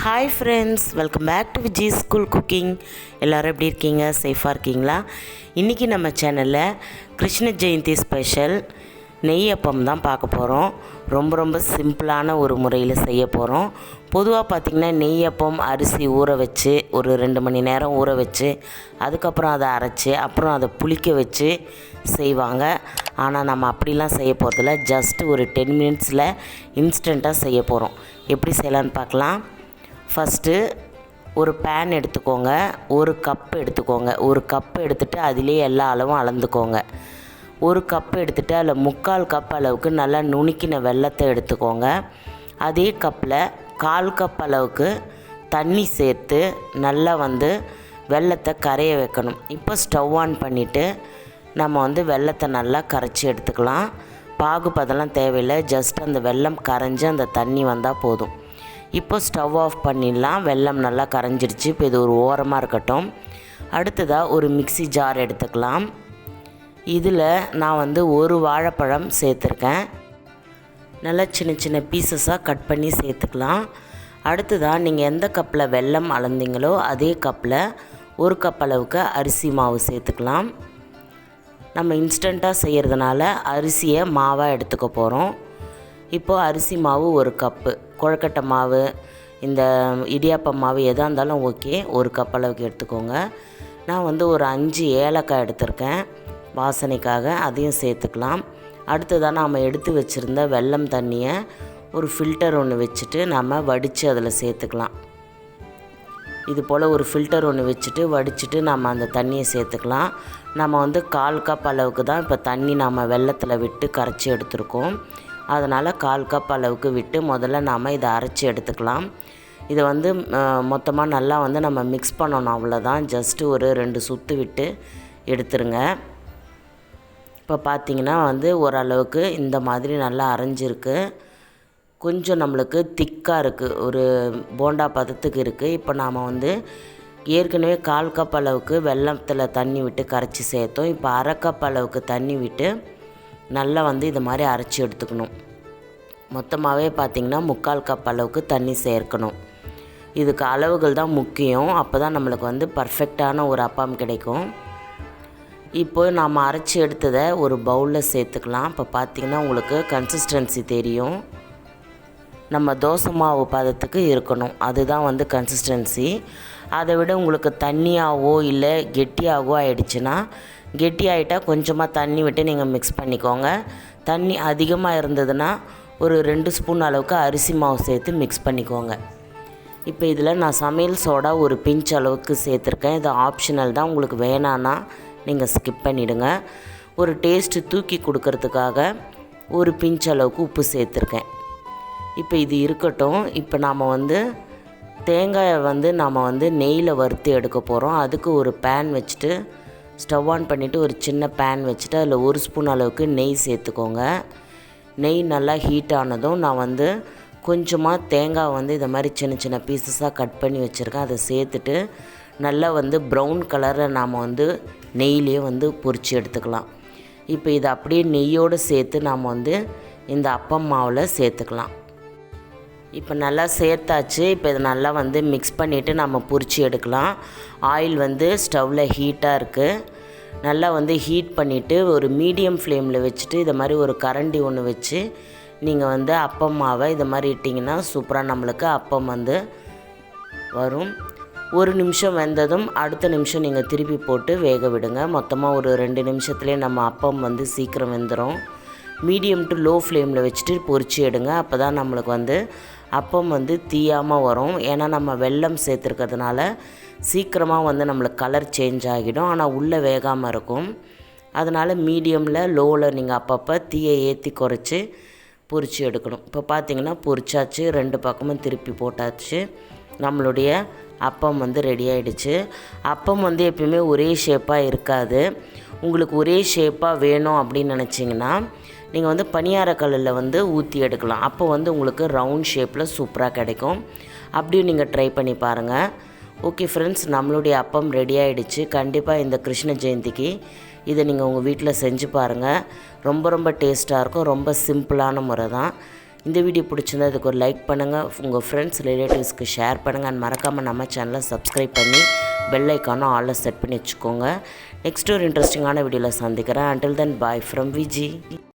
Hi friends, welcome back to Viji school cooking. எல்லோரும் எப்படி இருக்கீங்க? சேஃபாக இருக்கீங்களா? இன்றைக்கி நம்ம சேனலில் கிருஷ்ண ஜெயந்தி ஸ்பெஷல் நெய் அப்பம் தான் பார்க்க போகிறோம். ரொம்ப சிம்பிளான ஒரு முறையில் செய்ய போகிறோம். பொதுவாக பார்த்திங்கன்னா நெய் அப்பம் அரிசி ஊற வச்சு ஒரு 2 மணி நேரம் ஊற வச்சு அதுக்கப்புறம் அதை அரைச்சி அப்புறம் அதை புளிக்க வச்சு செய்வாங்க. ஆனால் நம்ம அப்படிலாம் செய்ய போகிறதில்ல. ஜஸ்ட் ஒரு 10 மினிட்ஸில் இன்ஸ்டண்ட்டாக செய்ய போகிறோம். எப்படி செய்யலான்னு பார்க்கலாம். ஃபஸ்ட்டு ஒரு பேன் எடுத்துக்கோங்க, ஒரு கப் எடுத்துக்கோங்க. ஒரு கப் எடுத்துகிட்டு அதிலே எல்லா அளவும் அளந்துக்கோங்க. ஒரு கப் எடுத்துகிட்டு அதில் 3/4 கப் அளவுக்கு நல்லா நுணுக்கின வெல்லத்தை எடுத்துக்கோங்க. அதே கப்பில் 1/4 கப் அளவுக்கு தண்ணி சேர்த்து நல்லா வெல்லத்தை கரைய வைக்கணும். இப்போ ஸ்டவ் ஆன் பண்ணிவிட்டு நம்ம வெல்லத்தை நல்லா கரைச்சி எடுத்துக்கலாம். பாகுபதெல்லாம் தேவையில்லை, ஜஸ்ட் அந்த வெல்லம் கரைஞ்சி அந்த தண்ணி வந்தால் போதும். இப்போ ஸ்டவ் ஆஃப் பண்ணிடலாம். வெல்லம் நல்லா கரைஞ்சிடுச்சு. இப்போ இது ஒரு ஓரமாக இருக்கட்டும். அடுத்ததாக ஒரு மிக்ஸி ஜார் எடுத்துக்கலாம். இதில் நான் ஒரு வாழைப்பழம் சேர்த்துருக்கேன். நல்லா சின்ன பீசஸாக கட் பண்ணி சேர்த்துக்கலாம். அடுத்ததாக நீங்கள் எந்த கப்பில் வெல்லம் அளந்தீங்களோ அதே கப்பில் 1 கப் அளவுக்கு அரிசி மாவு சேர்த்துக்கலாம். நம்ம இன்ஸ்டண்ட்டாக செய்கிறதுனால அரிசியை மாவாக எடுத்துக்க போகிறோம். இப்போது அரிசி மாவு 1 கப்பு, கொழுக்கட்டை மாவு, இந்த இடியாப்பம் மாவு எதாக இருந்தாலும் ஓகே, 1 கப் அளவுக்கு எடுத்துக்கோங்க. நான் ஒரு 5 ஏலக்காய் எடுத்திருக்கேன் வாசனைக்காக, அதையும் சேர்த்துக்கலாம். அடுத்ததாக நாம் எடுத்து வச்சுருந்த வெல்லம் தண்ணியை ஒரு ஃபில்டர் ஒன்று வச்சுட்டு நம்ம வடித்து அதில் சேர்த்துக்கலாம். இது போல் ஒரு ஃபில்டர் ஒன்று வச்சுட்டு வடிச்சிட்டு நம்ம அந்த தண்ணியை சேர்த்துக்கலாம். நம்ம 1/4 கப் அளவுக்கு தான் இப்போ தண்ணி நம்ம வெல்லத்தில் விட்டு கரைச்சி எடுத்துருக்கோம். அதனால் 1/4 கப் அளவுக்கு விட்டு முதல்ல நாம் இதை அரைச்சி எடுத்துக்கலாம். இதை மொத்தமாக நல்லா நம்ம மிக்ஸ் பண்ணணும். அவ்வளோதான், ஜஸ்ட்டு ஒரு 2 சுற்று விட்டு எடுத்துருங்க. இப்போ பார்த்திங்கன்னா ஓரளவுக்கு இந்த மாதிரி நல்லா அரைஞ்சிருக்கு. கொஞ்சம் நம்மளுக்கு திக்காக இருக்குது, ஒரு போண்டா பதத்துக்கு இருக்குது. இப்போ நாம் ஏற்கனவே 1/4 கப் அளவுக்கு வெல்லத்தில் தண்ணி விட்டு கரைச்சி சேர்த்தோம். இப்போ 1/2 கப் அளவுக்கு தண்ணி விட்டு நல்லா இது மாதிரி அரைச்சி எடுத்துக்கணும். மொத்தமாகவே பார்த்திங்கன்னா 3/4 கப் அளவுக்கு தண்ணி சேர்க்கணும். இதுக்கு அளவுகள் தான் முக்கியம். அப்போ தான் நம்மளுக்கு பர்ஃபெக்டான ஒரு அப்பம் கிடைக்கும். இப்போ நாம் அரைச்சி எடுத்ததை ஒரு பவுலில் சேர்த்துக்கலாம். இப்போ பார்த்திங்கன்னா உங்களுக்கு கன்சிஸ்டன்சி தெரியும். நம்ம தோசை மாவு பதத்துக்கு இருக்கணும், அதுதான் கன்சிஸ்டன்சி. அதை விட உங்களுக்கு தண்ணியாகவோ இல்லை கெட்டியாகவோ ஆகிடுச்சுன்னா, கெட்டி ஆகிட்டால் கொஞ்சமாக தண்ணி விட்டு நீங்கள் மிக்ஸ் பண்ணிக்கோங்க. தண்ணி அதிகமாக இருந்ததுன்னா ஒரு 2 ஸ்பூன் அளவுக்கு அரிசி மாவு சேர்த்து மிக்ஸ் பண்ணிக்கோங்க. இப்போ இதில் நான் சமையல் சோடா ஒரு பிஞ்ச் அளவுக்கு சேர்த்துருக்கேன். இது ஆப்ஷனல் தான், உங்களுக்கு வேணான்னா நீங்கள் ஸ்கிப் பண்ணிவிடுங்க. ஒரு டேஸ்ட்டு தூக்கி கொடுக்கறதுக்காக ஒரு பிஞ்ச் அளவுக்கு உப்பு சேர்த்துருக்கேன். இப்போ இது இருக்கட்டும். இப்போ நாம் தேங்காயை நாம் நெய்யில் வறுத்து எடுக்க போகிறோம். அதுக்கு ஒரு பேன் வச்சுட்டு ஸ்டவ் ஆன் பண்ணிவிட்டு ஒரு சின்ன பேன் வச்சுட்டு அதில் 1 ஸ்பூன் அளவுக்கு நெய் சேர்த்துக்கோங்க. நெய் நல்லா ஹீட் ஆனதும் நான் கொஞ்சமாக தேங்காய் இதை மாதிரி சின்ன பீசஸாக கட் பண்ணி வச்சுருக்கேன். அதை சேர்த்துட்டு நல்லா ப்ரௌன் கலரில் நாம் நெய்லேயே பொரித்து எடுத்துக்கலாம். இப்போ இதை அப்படியே நெய்யோடு சேர்த்து நாம் இந்த அப்பம் மாவில் சேர்த்துக்கலாம். இப்போ நல்லா சேர்த்தாச்சு. இப்போ இதை நல்லா மிக்ஸ் பண்ணிவிட்டு நம்ம பொரித்து எடுக்கலாம். ஆயில் ஸ்டவ்வில் ஹீட்டாக இருக்குது. நல்லா ஹீட் பண்ணிவிட்டு ஒரு மீடியம் ஃப்ளேமில் வச்சுட்டு இதை மாதிரி ஒரு கரண்டி ஒன்று வச்சு நீங்கள் அப்பம் மாவை இதை மாதிரி இட்டிங்கன்னா சூப்பராக நம்மளுக்கு அப்பம் வரும். 1 நிமிஷம் வெந்ததும் அடுத்த நிமிஷம் நீங்கள் திருப்பி போட்டு வேக விடுங்க. மொத்தமாக ஒரு 2 நிமிஷத்துலேயே நம்ம அப்பம் சீக்கிரம் வெந்துடும். மீடியம் டு லோ ஃப்ளேமில் வச்சுட்டு பொரிச்சு எடுங்க. அப்போ தான் நம்மளுக்கு அப்பம் தீயாமல் வரும். ஏன்னா நம்ம வெல்லம் சேர்த்துருக்கிறதுனால சீக்கிரமாக நம்மளுக்கு கலர் சேஞ்ச் ஆகிடும், ஆனால் உள்ளே வேகாமல் இருக்கும். அதனால் மீடியமில் லோவில் நீங்கள் அப்பப்போ தீயை ஏற்றி குறைச்சி பொரித்து எடுக்கணும். இப்போ பார்த்திங்கன்னா பொரிச்சாச்சு, 2 பக்கமும் திருப்பி போட்டாச்சு. நம்மளுடைய அப்பம் ரெடி ஆகிடுச்சு. அப்பம் எப்பயுமே ஒரே ஷேப்பாக இருக்காது. உங்களுக்கு ஒரே ஷேப்பாக வேணும் அப்படின்னு நினச்சிங்கன்னா நீங்கள் பணியாரக்கல்லில் ஊற்றி எடுக்கலாம். அப்போ உங்களுக்கு ரவுண்ட் ஷேப்பில் சூப்பராக கிடைக்கும். அப்படியும் நீங்கள் ட்ரை பண்ணி பாருங்கள். ஓகே ஃப்ரெண்ட்ஸ், நம்மளுடைய அப்பம் ரெடி ஆகிடுச்சு. கண்டிப்பாக இந்த கிருஷ்ண ஜெயந்திக்கு இதை நீங்கள் உங்கள் வீட்டில் செஞ்சு பாருங்கள். ரொம்ப டேஸ்ட்டாக இருக்கும். ரொம்ப சிம்பிளான முறை தான். இந்த வீடியோ பிடிச்சிருந்தா அதுக்கு ஒரு லைக் பண்ணுங்கள், உங்கள் ஃப்ரெண்ட்ஸ் ரிலேட்டிவ்ஸ்க்கு ஷேர் பண்ணுங்கள். அண்ட் மறக்காமல் நம்ம சேனலை சப்ஸ்கிரைப் பண்ணி பெல் ஐக்கானும் ஆலில் செட் பண்ணி வச்சுக்கோங்க. நெக்ஸ்ட் ஒரு இன்ட்ரெஸ்டிங்கான வீடியோவில் சந்திக்கிறேன். until then bye from Vijis.